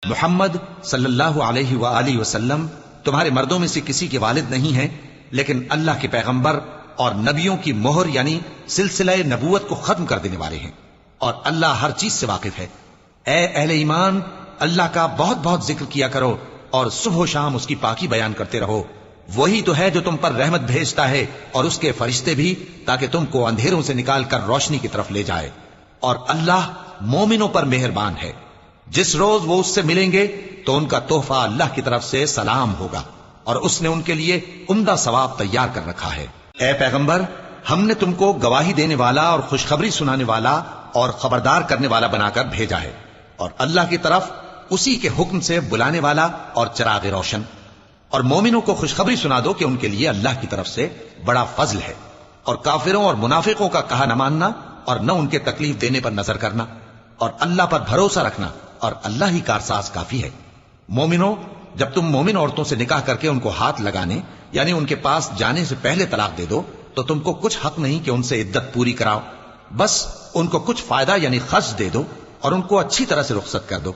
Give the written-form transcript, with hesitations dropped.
محمد صلی اللہ علیہ وآلہ وسلم تمہارے مردوں میں سے کسی کے والد نہیں ہیں، لیکن اللہ کے پیغمبر اور نبیوں کی مہر یعنی سلسلہ نبوت کو ختم کر دینے والے ہیں، اور اللہ ہر چیز سے واقف ہے۔ اے اہل ایمان، اللہ کا بہت بہت ذکر کیا کرو اور صبح و شام اس کی پاکی بیان کرتے رہو۔ وہی تو ہے جو تم پر رحمت بھیجتا ہے اور اس کے فرشتے بھی، تاکہ تم کو اندھیروں سے نکال کر روشنی کی طرف لے جائے، اور اللہ مومنوں پر مہربان ہے۔ جس روز وہ اس سے ملیں گے تو ان کا تحفہ اللہ کی طرف سے سلام ہوگا، اور اس نے ان کے لیے عمدہ ثواب تیار کر رکھا ہے۔ اے پیغمبر، ہم نے تم کو گواہی دینے والا اور خوشخبری سنانے والا اور خبردار کرنے والا بنا کر بھیجا ہے، اور اللہ کی طرف اسی کے حکم سے بلانے والا اور چراغ روشن۔ اور مومنوں کو خوشخبری سنا دو کہ ان کے لیے اللہ کی طرف سے بڑا فضل ہے، اور کافروں اور منافقوں کا کہا نہ ماننا اور نہ ان کے تکلیف دینے پر نظر کرنا، اور اللہ پر بھروسہ رکھنا، اور اللہ ہی کارساز کافی ہے۔ مومنوں، جب تم مومن عورتوں سے نکاح کر کے ان کو ہاتھ لگانے یعنی ان کے پاس جانے سے پہلے طلاق دے دو تو تم کو کچھ حق نہیں کہ ان سے عدت پوری کراؤ، بس ان کو کچھ فائدہ یعنی خرچ دے دو اور ان کو اچھی طرح سے رخصت کر دو۔